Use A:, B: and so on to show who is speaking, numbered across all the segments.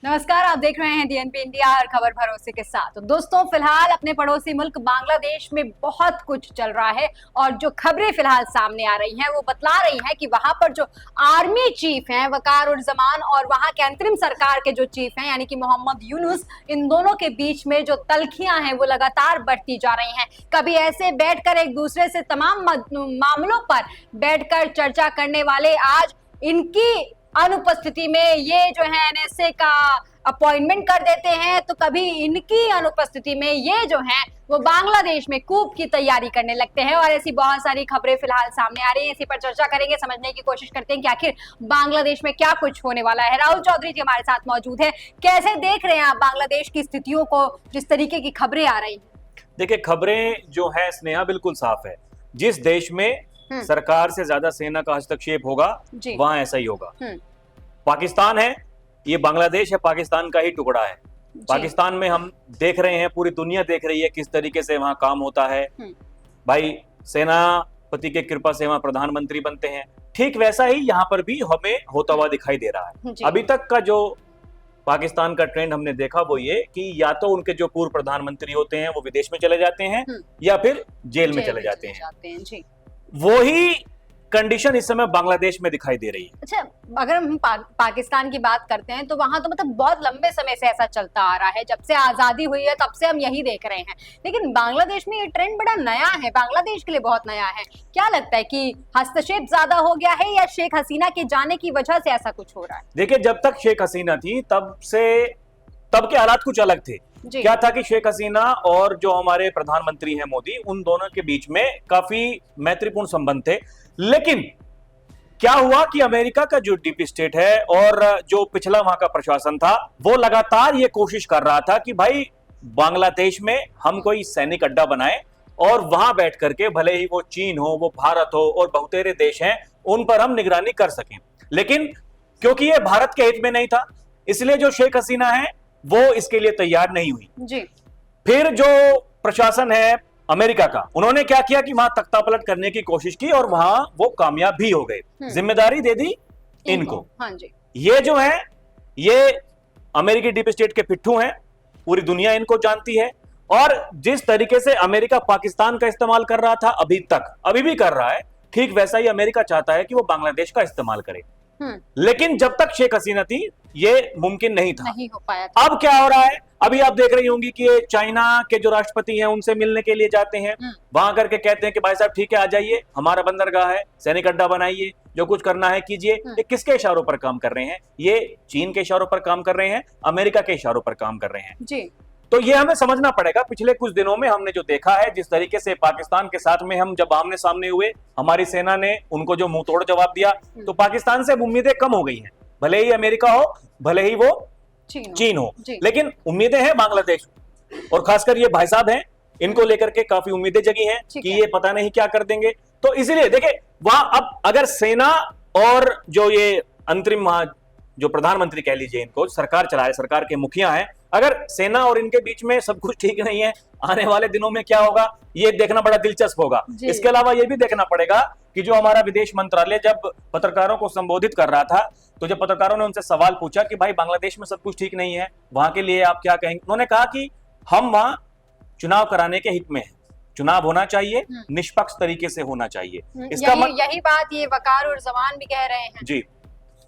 A: नमस्कार, आप देख रहे हैं डीएनपी इंडिया, हर खबर भरोसे के साथ। तो दोस्तों, फिलहाल अपने पड़ोसी मुल्क बांग्लादेश में बहुत कुछ चल रहा है और जो खबरें फिलहाल सामने आ रही हैं वो बतला रही हैं कि वहां पर जो आर्मी चीफ हैं वकार-उर-जमान और वहां के अंतरिम सरकार के जो चीफ हैं यानी कि मोहम्मद यूनुस, इन दोनों के बीच में जो तल्खियां हैं वो लगातार बढ़ती जा रही हैं। कभी ऐसे बैठकर एक दूसरे से तमाम मामलों पर बैठकर चर्चा करने वाले आज इनकी अनुपस्थिति में ये जो है एनएसए का अपॉइंटमेंट कर देते हैं, तो कभी इनकी अनुपस्थिति में ये जो है वो बांग्लादेश में कूप की तैयारी करने लगते हैं। और ऐसी बहुत सारी खबरें फिलहाल सामने आ रही हैं, इसी पर चर्चा करेंगे, समझने की कोशिश करते हैं कि आखिर बांग्लादेश में क्या कुछ होने वाला है। राहुल चौधरी जी हमारे साथ मौजूद है। कैसे देख रहे हैं आप बांग्लादेश की स्थितियों को, जिस तरीके की खबरें आ रही हैं?
B: देखिए, खबरें जो है स्नेहा बिल्कुल साफ है। जिस देश में सरकार से ज्यादा सेना का हस्तक्षेप होगा वहां ऐसा ही होगा। पाकिस्तान है, ये बांग्लादेश है, पाकिस्तान का ही टुकड़ा है। पाकिस्तान में हम देख रहे हैं, पूरी दुनिया देख रही है किस तरीके से वहां काम होता है। भाई, सेनापति के कृपा से वहां प्रधानमंत्री बनते हैं। ठीक वैसा ही यहाँ पर भी हमें होता हुआ दिखाई दे रहा है। अभी तक का जो पाकिस्तान का ट्रेंड हमने देखा वो ये कि या तो उनके जो पूर्व प्रधानमंत्री होते हैं वो विदेश में चले जाते हैं या फिर जेल में चले जाते हैं। वही कंडीशन इस समय बांग्लादेश में दिखाई दे रही है।
A: अच्छा, अगर हम पाकिस्तान की बात करते हैं तो वहां तो मतलब बहुत लंबे समय से ऐसा चलता आ रहा है, जब से आजादी हुई है तब से हम यही देख रहे हैं। लेकिन बांग्लादेश में ये ट्रेंड बड़ा नया है, बांग्लादेश के लिए बहुत नया है। क्या लगता है कि हस्तक्षेप ज्यादा हो गया है या शेख हसीना के जाने की वजह से ऐसा कुछ हो रहा है?
B: देखिए, जब तक शेख हसीना थी तब के हालात कुछ अलग थे। क्या था कि शेख हसीना और जो हमारे प्रधानमंत्री हैं मोदी, उन दोनों के बीच में काफी मैत्रीपूर्ण संबंध थे। लेकिन क्या हुआ कि अमेरिका का जो डीप स्टेट है और जो पिछला वहां का प्रशासन था वो लगातार ये कोशिश कर रहा था कि भाई बांग्लादेश में हम कोई सैनिक अड्डा बनाए और वहां बैठ करके, भले ही वो चीन हो, वो भारत हो और बहुतेरे देश हैं, उन पर हम निगरानी कर सकें। लेकिन क्योंकि ये भारत के हित में नहीं था, इसलिए जो शेख हसीना है वो इसके लिए तैयार नहीं हुई जी। फिर जो प्रशासन है अमेरिका का, उन्होंने क्या किया कि वहां तख्तापलट करने की कोशिश की और वहां वो कामयाब भी हो गए। जिम्मेदारी दे दी इनको। हाँ जी। ये जो है ये अमेरिकी डीप स्टेट के पिट्ठू हैं, पूरी दुनिया इनको जानती है। और जिस तरीके से अमेरिका पाकिस्तान का इस्तेमाल कर रहा था अभी तक, अभी भी कर रहा है, ठीक वैसा ही अमेरिका चाहता है कि वो बांग्लादेश का इस्तेमाल करे। लेकिन जब तक शेख हसीना थी ये मुमकिन नहीं था, नहीं हो पाया था। अब क्या हो रहा है, अभी आप देख रही होंगी कि चाइना के जो राष्ट्रपति हैं उनसे मिलने के लिए जाते हैं, वहां करके कहते हैं कि भाई साहब ठीक है, आ जाइए, हमारा बंदरगाह है, सैनिक अड्डा बनाइए, जो कुछ करना है कीजिए। ये किसके इशारों पर काम कर रहे हैं? ये चीन के इशारों पर काम कर रहे हैं, अमेरिका के इशारों पर काम कर रहे हैं जी। तो ये हमें समझना पड़ेगा। पिछले कुछ दिनों में हमने जो देखा है, जिस तरीके से पाकिस्तान के साथ में हम जब आमने सामने हुए, हमारी सेना ने उनको जो मुंह तोड़ जवाब दिया, तो पाकिस्तान से उम्मीदें कम हो गई हैं। भले ही अमेरिका हो, भले ही वो चीन हो, लेकिन उम्मीदें हैं बांग्लादेश और खासकर ये भाई साहब हैं, इनको लेकर के काफी उम्मीदें जगी हैं कि ये पता नहीं क्या कर देंगे। तो इसीलिए देखिए, वहां अब अगर सेना और जो ये अंतरिम जो प्रधानमंत्री कह लीजिए, इनको सरकार चलाए, सरकार के मुखिया हैं, अगर सेना और इनके बीच में सब कुछ ठीक नहीं है, आने वाले दिनों में क्या होगा ये देखना बड़ा दिलचस्प होगा। इसके अलावा ये भी देखना पड़ेगा कि जो हमारा विदेश मंत्रालय जब पत्रकारों को संबोधित कर रहा था, तो जब पत्रकारों ने उनसे सवाल पूछा कि भाई बांग्लादेश में सब कुछ ठीक नहीं है, वहां के लिए आप क्या कहेंगे, उन्होंने कहा कि हम वहां चुनाव कराने के हित में हैं, चुनाव होना चाहिए, निष्पक्ष तरीके से होना चाहिए। इसका
A: यही बात ये वकार-उर-जमान भी कह रहे हैं जी।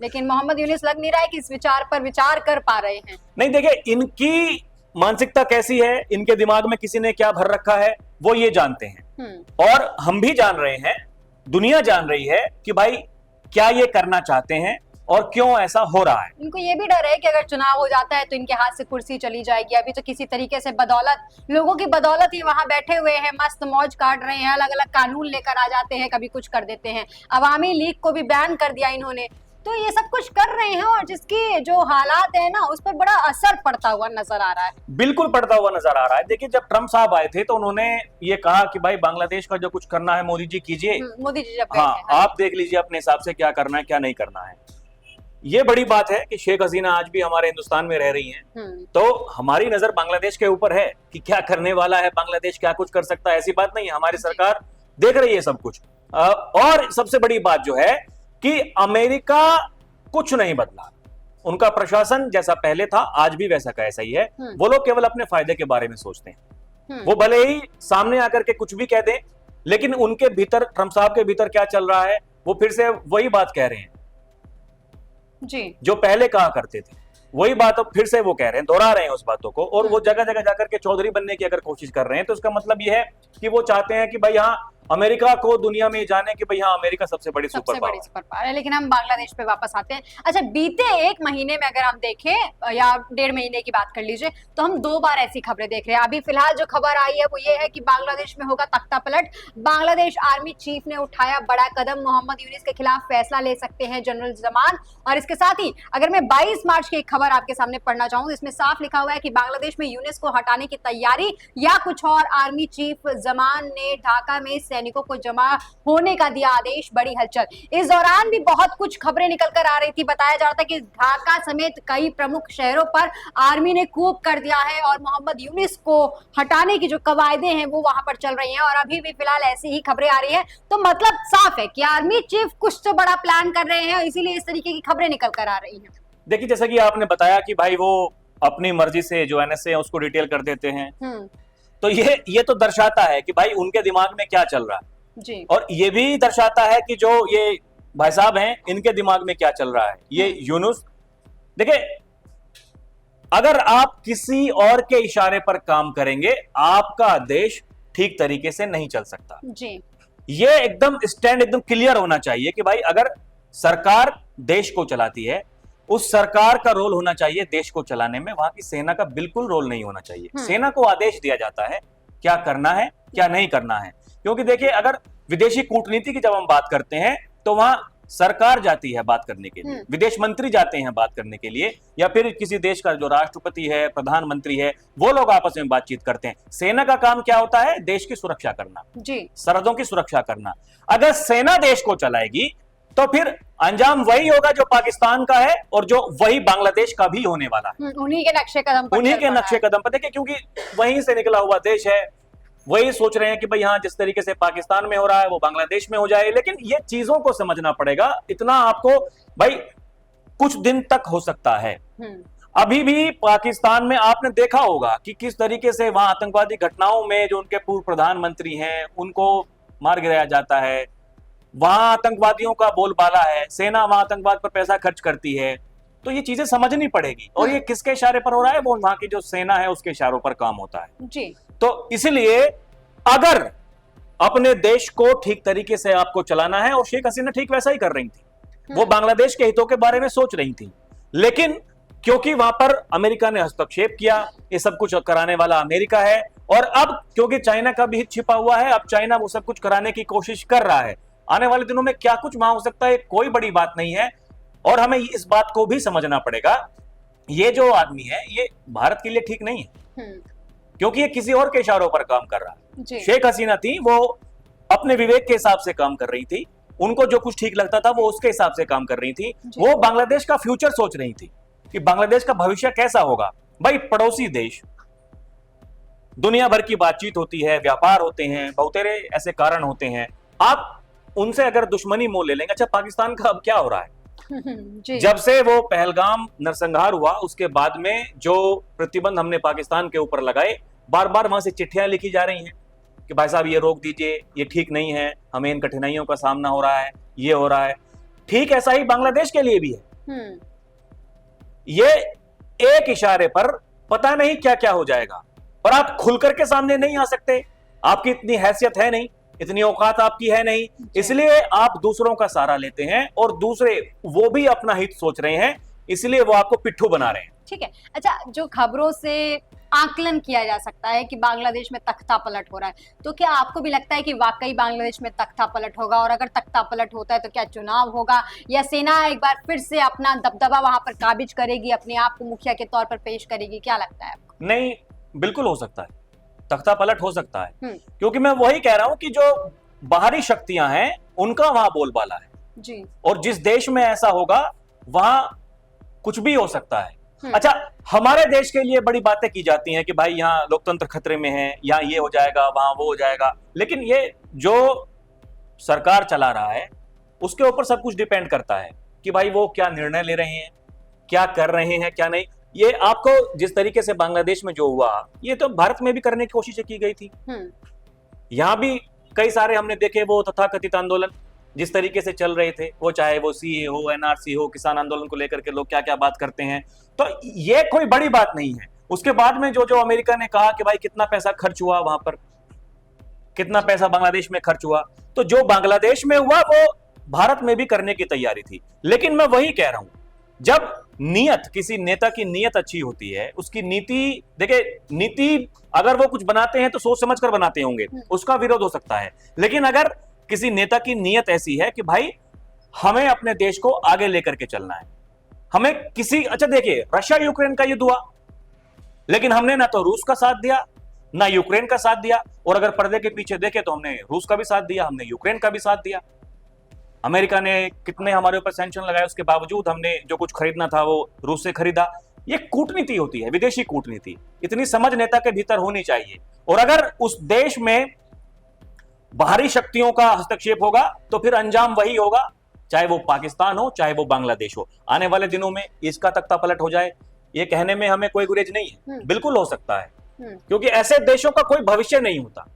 A: लेकिन मोहम्मद यूनुस लग नहीं रहा है कि इस विचार पर विचार कर पा रहे हैं।
B: नहीं, देखिए, इनकी मानसिकता कैसी है, इनके दिमाग में किसी ने क्या भर रखा है, वो ये जानते हैं और हम भी जान रहे हैं, दुनिया जान रही है कि भाई क्या ये करना चाहते हैं और क्यों ऐसा हो रहा है।
A: इनको ये भी डर है कि अगर चुनाव हो जाता है तो इनके हाथ से कुर्सी चली जाएगी। अभी तो किसी तरीके से बदौलत, लोगों की बदौलत ही वहां बैठे हुए हैं, मस्त मौज काट रहे हैं, अलग अलग कानून लेकर आ जाते हैं, कभी कुछ कर देते हैं। अवामी लीग को भी बैन कर दिया इन्होंने। तो ये सब कुछ कर रहे हैं और जिसकी जो हालात है ना, उस पर बड़ा असर पड़ता हुआ नजर आ रहा है।
B: बिल्कुल पड़ता हुआ नजर आ रहा है। देखिए, जब ट्रम्प साहब आए थे तो उन्होंने ये कहा कि भाई बांग्लादेश का जो कुछ करना है मोदी जी कीजिए।
A: मोदी जी जब
B: आप देख लीजिए अपने हिसाब से क्या करना है क्या नहीं करना है। ये बड़ी बात है कि शेख हसीना आज भी हमारे हिंदुस्तान में रह रही हैं, तो हमारी नजर बांग्लादेश के ऊपर है कि क्या करने वाला है बांग्लादेश, क्या कुछ कर सकता है। ऐसी बात नहीं है, हमारी सरकार देख रही है सब कुछ। और सबसे बड़ी बात जो है कि अमेरिका कुछ नहीं बदला, उनका प्रशासन जैसा पहले था आज भी वैसा का ऐसा ही है। वो लोग केवल अपने फायदे के बारे में सोचते हैं। वो भले ही सामने आकर के कुछ भी कह दें, लेकिन उनके भीतर, ट्रंप साहब के भीतर क्या चल रहा है, वो फिर से वही बात कह रहे हैं
A: जी,
B: जो पहले कहा करते थे। वही बात अब फिर से वो कह रहे हैं, दोहरा रहे हैं उस बातों को। और वो जगह जगह जाकर के चौधरी बनने की अगर कोशिश कर रहे हैं, तो उसका मतलब ये है कि वो चाहते हैं कि भाई हाँ, अमेरिका को दुनिया में जाने कि भाई हाँ, अमेरिका सबसे बड़ी सुपर पावर
A: है। लेकिन हम बांग्लादेश पे वापस आते हैं। अच्छा, बीते एक महीने में अगर हम देखें या 1.5 महीने की बात कर लीजिए, तो हम 2 बार ऐसी खबरें देख रहे हैं। अभी फिलहाल जो खबर आई है वो ये है कि बांग्लादेश में होगा तख्ता पलट। बांग्लादेश आर्मी चीफ ने उठाया बड़ा कदम, मोहम्मद यूनिस के खिलाफ फैसला ले सकते हैं जनरल जमान। और इसके साथ ही अगर मैं 22 मार्च की एक खबर आपके सामने पढ़ना चाहूँ, इसमें साफ लिखा हुआ है कि बांग्लादेश में यूनिस को हटाने की तैयारी या कुछ और। आर्मी चीफ जमान ने ढाका में सैनिकों को जमा होने का दिया आदेश, बड़ी हलचल। इस दौरान भी बहुत कुछ खबरें निकल कर आ रही थी। बताया जा रहा था कि ढाका समेत कई प्रमुख शहरों पर आर्मी ने कूप कर दिया है और मोहम्मद यूनिस को हटाने की जो कवायदे हैं वो वहां पर चल रही हैं। और अभी भी फिलहाल ऐसी ही खबरें आ रही है। तो मतलब साफ है कि आर्मी चीफ कुछ तो बड़ा प्लान कर रहे हैं, इसीलिए इस तरीके की खबरें निकल कर आ रही हैं।
B: देखिए, जैसा कि आपने बताया कि भाई वो अपनी मर्जी से जो एनएसए है उसको डिटेल कर देते हैं, तो ये तो दर्शाता है कि भाई उनके दिमाग में क्या चल रहा है
A: जी।
B: और ये भी दर्शाता है कि जो ये भाई साहब हैं इनके दिमाग में क्या चल रहा है। ये यूनुस, देखिए, अगर आप किसी और के इशारे पर काम करेंगे, आपका देश ठीक तरीके से नहीं चल सकता
A: जी।
B: ये एकदम स्टैंड एकदम क्लियर होना चाहिए कि भाई अगर सरकार देश को चलाती है, उस सरकार का रोल होना चाहिए देश को चलाने में, वहां की सेना का बिल्कुल रोल नहीं होना चाहिए। सेना को आदेश दिया जाता है क्या करना है क्या नहीं करना है। क्योंकि देखिए, अगर विदेशी कूटनीति की जब हम बात करते हैं तो वहां सरकार जाती है बात करने के लिए, विदेश मंत्री जाते हैं बात करने के लिए, या फिर किसी देश का जो राष्ट्रपति है, प्रधानमंत्री है, वो लोग आपस में बातचीत करते हैं। सेना का काम क्या होता है? देश की सुरक्षा करना
A: जी,
B: सरहदों की सुरक्षा करना। अगर सेना देश को चलाएगी तो फिर अंजाम वही होगा जो पाकिस्तान का है और जो वही बांग्लादेश का भी होने वाला है।
A: उन्हीं के नक्शे कदम
B: पर देखिए, क्योंकि वहीं से निकला हुआ देश है, वही सोच रहे हैं कि भाई हाँ, जिस तरीके से पाकिस्तान में हो रहा है वो बांग्लादेश में हो जाए। लेकिन ये चीजों को समझना पड़ेगा। इतना आपको भाई कुछ दिन तक हो सकता है। अभी भी पाकिस्तान में आपने देखा होगा कि किस तरीके से वहां आतंकवादी घटनाओं में जो उनके पूर्व प्रधानमंत्री हैं उनको मार गिराया जाता है। वहां आतंकवादियों का बोलबाला है, सेना वहां आतंकवाद पर पैसा खर्च करती है। तो ये चीजें समझनी पड़ेगी। और ये किसके इशारे पर हो रहा है? वो वहां की जो सेना है उसके इशारों पर काम होता है
A: जी।
B: तो इसलिए अगर अपने देश को ठीक तरीके से आपको चलाना है, और शेख हसीना ठीक वैसा ही कर रही थी, वो बांग्लादेश के हितों के बारे में सोच रही थी, लेकिन क्योंकि वहां पर अमेरिका ने हस्तक्षेप किया, ये सब कुछ कराने वाला अमेरिका है, और अब क्योंकि चाइना का भी हित छिपा हुआ है, अब चाइना वो सब कुछ कराने की कोशिश कर रहा है। आने वाले दिनों में क्या कुछ वहां हो सकता है कोई बड़ी बात नहीं है। और हमें इस बात को भी समझना पड़ेगा, ये जो आदमी है ये भारत के लिए ठीक नहीं है, क्योंकि ये किसी और के इशारों पर काम कर रहा है। शेख हसीना थी, वो अपने विवेक के हिसाब से काम कर रही थी, उनको जो कुछ ठीक लगता था वो उसके हिसाब से काम कर रही थी। वो बांग्लादेश का फ्यूचर सोच रही थी कि बांग्लादेश का भविष्य कैसा होगा। भाई पड़ोसी देश, दुनिया भर की बातचीत होती है, व्यापार होते हैं, बहुतेरे ऐसे कारण होते हैं, आप उनसे अगर दुश्मनी मोल ले लेंगे। अच्छा, पाकिस्तान का अब क्या हो रहा है? जब से वो पहलगाम नरसंहार हुआ उसके बाद में जो प्रतिबंध हमने पाकिस्तान के ऊपर लगाए, बार बार वहां से चिट्ठियां लिखी जा रही हैं कि भाई साहब ये रोक दीजिए, ये ठीक नहीं है, हमें इन कठिनाइयों का सामना हो रहा है, ये हो रहा है। ठीक ऐसा ही बांग्लादेश के लिए भी है। ये एक इशारे पर पता नहीं क्या क्या हो जाएगा, और आप खुलकर के सामने नहीं आ सकते, आपकी इतनी हैसियत है नहीं, इतनी औकात आपकी है नहीं, इसलिए आप दूसरों का सहारा लेते हैं, और दूसरे वो भी अपना हित सोच रहे हैं, इसलिए वो आपको पिट्ठू बना रहे हैं।
A: ठीक है। अच्छा, जो खबरों से आकलन किया जा सकता है कि बांग्लादेश में तख्ता पलट हो रहा है, तो क्या आपको भी लगता है कि वाकई बांग्लादेश में तख्ता पलट होगा? और अगर तख्ता पलट होता है तो क्या चुनाव होगा, या सेना एक बार फिर से अपना दबदबा वहां पर काबिज करेगी, अपने आप को मुखिया के तौर पर पेश करेगी? क्या लगता है आपको?
B: नहीं, बिल्कुल हो सकता है, तख्ता पलट हो सकता है, क्योंकि मैं वही कह रहा हूं कि जो बाहरी शक्तियां हैं उनका वहां बोलबाला है
A: जी।
B: और जिस देश में ऐसा होगा वहां कुछ भी हो सकता है। अच्छा, हमारे देश के लिए बड़ी बातें की जाती हैं कि भाई यहाँ लोकतंत्र खतरे में है, यहाँ ये हो जाएगा, वहां वो हो जाएगा, लेकिन ये जो सरकार चला रहा है उसके ऊपर सब कुछ डिपेंड करता है कि भाई वो क्या निर्णय ले रहे हैं, क्या कर रहे हैं क्या नहीं। ये आपको जिस तरीके से बांग्लादेश में जो हुआ, ये तो भारत में भी करने की कोशिश की गई थी। यहां भी कई सारे हमने देखे वो तथाकथित आंदोलन जिस तरीके से चल रहे थे, वो चाहे वो सीए हो, एनआरसी हो, किसान आंदोलन को लेकर के लोग क्या क्या बात करते हैं, तो ये कोई बड़ी बात नहीं है। उसके बाद में जो जो अमेरिका ने कहा कि भाई कितना पैसा खर्च हुआ वहां पर, कितना पैसा बांग्लादेश में खर्च हुआ, तो जो बांग्लादेश में हुआ वो भारत में भी करने की तैयारी थी। लेकिन मैं वही कह रहा हूं, जब नियत, किसी नेता की नियत अच्छी होती है, उसकी नीति, देखिए नीति अगर वो कुछ बनाते हैं तो सोच समझ कर बनाते होंगे, उसका विरोध हो सकता है। लेकिन अगर किसी नेता की नियत ऐसी है कि भाई हमें अपने देश को आगे लेकर के चलना है, हमें किसी, अच्छा देखिए रशिया यूक्रेन का युद्ध हुआ, लेकिन हमने ना तो रूस का साथ दिया ना यूक्रेन का साथ दिया, और अगर पर्दे के पीछे देखे तो हमने रूस का भी साथ दिया, हमने यूक्रेन का भी साथ दिया। अमेरिका ने कितने हमारे ऊपर सैंक्शन लगाए, उसके बावजूद हमने जो कुछ खरीदना था वो रूस से खरीदा। ये कूटनीति होती है, विदेशी कूटनीति। इतनी समझ नेता के भीतर होनी चाहिए। और अगर उस देश में बाहरी शक्तियों का हस्तक्षेप होगा तो फिर अंजाम वही होगा, चाहे वो पाकिस्तान हो चाहे वो बांग्लादेश हो। आने वाले दिनों में इसका तख्ता पलट हो जाए, ये कहने में हमें कोई गुरेज नहीं है, बिल्कुल हो सकता है, क्योंकि ऐसे देशों का कोई भविष्य नहीं होता।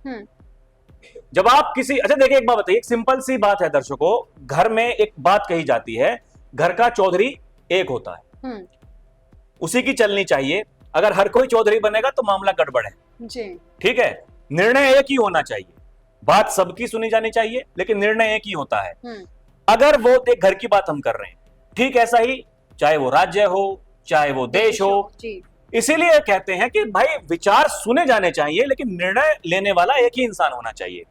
B: जब आप किसी, अच्छा देखिए एक बात बताइए, एक सिंपल सी बात है दर्शकों, घर में एक बात कही जाती है, घर का चौधरी एक होता है, उसी की चलनी चाहिए। अगर हर कोई चौधरी बनेगा तो मामला गड़बड़ है जी। ठीक है, निर्णय एक ही होना चाहिए, बात सबकी सुनी जानी चाहिए, लेकिन निर्णय एक ही होता है। अगर वो घर की बात हम कर रहे हैं, ठीक ऐसा ही चाहे वो राज्य हो चाहे वो देश हो, इसीलिए कहते हैं कि भाई विचार सुने जाने चाहिए, लेकिन निर्णय लेने वाला एक ही इंसान होना चाहिए।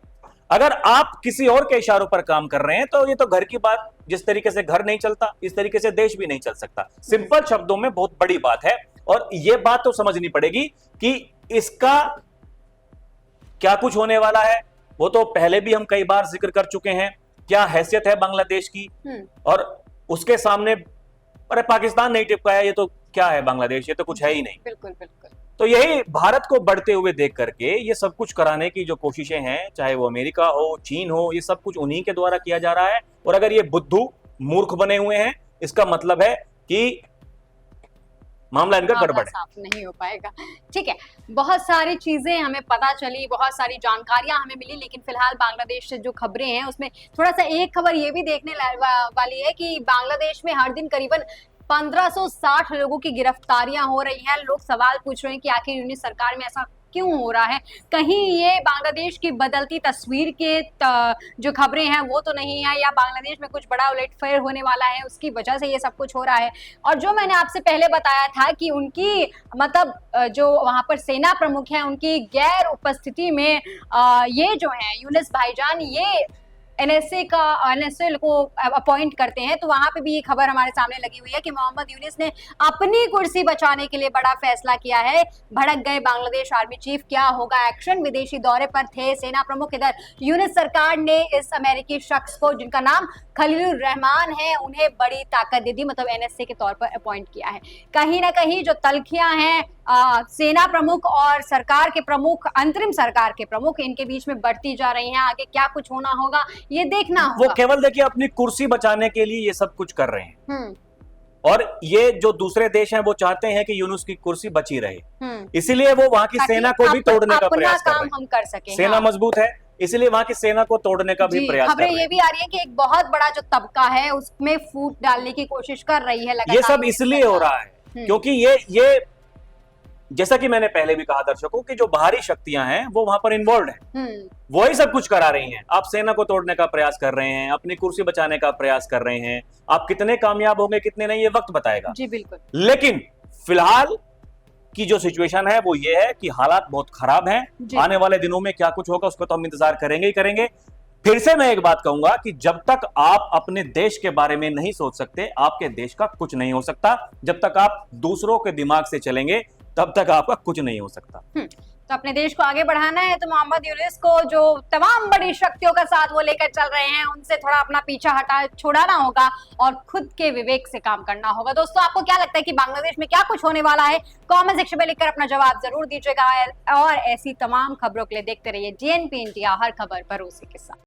B: अगर आप किसी और के इशारों पर काम कर रहे हैं तो ये तो घर की बात, जिस तरीके से घर नहीं चलता इस तरीके से देश भी नहीं चल सकता। सिंपल शब्दों में बहुत बड़ी बात है, और ये बात तो समझनी पड़ेगी कि इसका क्या कुछ होने वाला है। वो तो पहले भी हम कई बार जिक्र कर चुके हैं, क्या हैसियत है बांग्लादेश की, और उसके सामने अरे पाकिस्तान नहीं टिपका है, ये तो क्या है बांग्लादेश, ये तो कुछ है ही नहीं।
A: बिल्कुल बिल्कुल।
B: तो यही भारत को बढ़ते हुए देख करके ये सब कुछ कराने की जो कोशिशें हैं, चाहे वो अमेरिका हो चीन हो, ये सब कुछ उन्हीं के द्वारा किया जा रहा है। और अगर ये बुद्धू मूर्ख बने हुए हैं, इसका मतलब है कि मामला इनका गड़बड़ है,
A: साफ नहीं हो पाएगा। ठीक है, बहुत सारी चीजें हमें पता चली, बहुत सारी जानकारियां हमें मिली, लेकिन फिलहाल बांग्लादेश से जो खबरें हैं उसमें थोड़ा सा एक खबर ये भी देखने वाली है कि बांग्लादेश में हर दिन करीबन 1560 लोगों की गिरफ्तारियां हो रही हैं। लोग सवाल पूछ रहे हैं कि आखिर यूनिस सरकार में ऐसा क्यों हो रहा है, कहीं ये बांग्लादेश की बदलती तस्वीर के जो खबरें हैं वो तो नहीं है, या बांग्लादेश में कुछ बड़ा उलटफेर होने वाला है उसकी वजह से ये सब कुछ हो रहा है। और जो मैंने आपसे पहले बताया था कि उनकी मतलब जो वहां पर सेना प्रमुख हैं उनकी गैर उपस्थिति में ये जो है यूनिस भाईजान ये एनएसए को अपॉइंट करते हैं, तो वहां पे भी ये खबर हमारे सामने लगी हुई है कि मोहम्मद यूनिस ने अपनी कुर्सी बचाने के लिए बड़ा फैसला किया है। भड़क गए बांग्लादेश आर्मी चीफ, क्या होगा एक्शन। विदेशी दौरे पर थे सेना प्रमुख। इधर यूनिस सरकार ने इस अमेरिकी शख्स को, जिनका नाम खलीलुर रहमान है, उन्हें बड़ी ताकत दे दी, मतलब एनएसए के तौर पर अपॉइंट किया है। कहीं ना कहीं जो तल्खियां हैं सेना प्रमुख और सरकार के प्रमुख, अंतरिम सरकार के प्रमुख, इनके बीच में बढ़ती जा रही हैं। आगे क्या कुछ होना होगा ये देखना होगा।
B: वो केवल देखिए अपनी कुर्सी बचाने के लिए ये सब कुछ कर रहे हैं, और ये जो दूसरे देश हैं वो चाहते हैं कि यूनुस की कुर्सी बची रहे, इसीलिए वो वहां की सेना को भी तोड़ने का प्रयास कर रहे हैं।
A: हम कर सके,
B: सेना मजबूत है, इसलिए वहां की सेना को तोड़ने का भी प्रयास कर रहे हैं।
A: खबरें ये भी आ रही है कि एक बहुत बड़ा जो तबका है उसमें फूट डालने की कोशिश कर रही है लगातार।
B: ये सब इसलिए हो रहा है क्योंकि ये जैसा कि मैंने पहले भी कहा दर्शकों कि जो बाहरी शक्तियां हैं वो वहां पर इन्वॉल्व हैं, वही सब कुछ करा रही हैं। आप सेना को तोड़ने का प्रयास कर रहे हैं, अपनी कुर्सी बचाने का प्रयास कर रहे हैं। आप कितने कामयाब होंगे कितने नहीं, ये वक्त बताएगा।
A: जी बिल्कुल।
B: लेकिन फिलहाल की जो सिचुएशन है वो ये है कि हालात बहुत खराब हैं। आने वाले दिनों में क्या कुछ होगा उसको तो हम इंतजार करेंगे ही करेंगे। फिर से मैं एक बात कहूंगा कि जब तक आप अपने देश के बारे में नहीं सोच सकते, आपके देश का कुछ नहीं हो सकता। जब तक आप दूसरों के दिमाग से चलेंगे तब तक आपका कुछ नहीं हो सकता।
A: तो अपने देश को आगे बढ़ाना है तो मोहम्मद यूनिस को, जो तमाम बड़ी शक्तियों का साथ वो लेकर चल रहे हैं, उनसे थोड़ा अपना पीछा छुड़ाना होगा और खुद के विवेक से काम करना होगा। दोस्तों, आपको क्या लगता है कि बांग्लादेश में क्या कुछ होने वाला है? कमेंट सेक्शन में लिखकर अपना जवाब जरूर दीजिएगा, और ऐसी तमाम खबरों के लिए देखते रहिए JNP इंडिया, हर खबर भरोसे के साथ।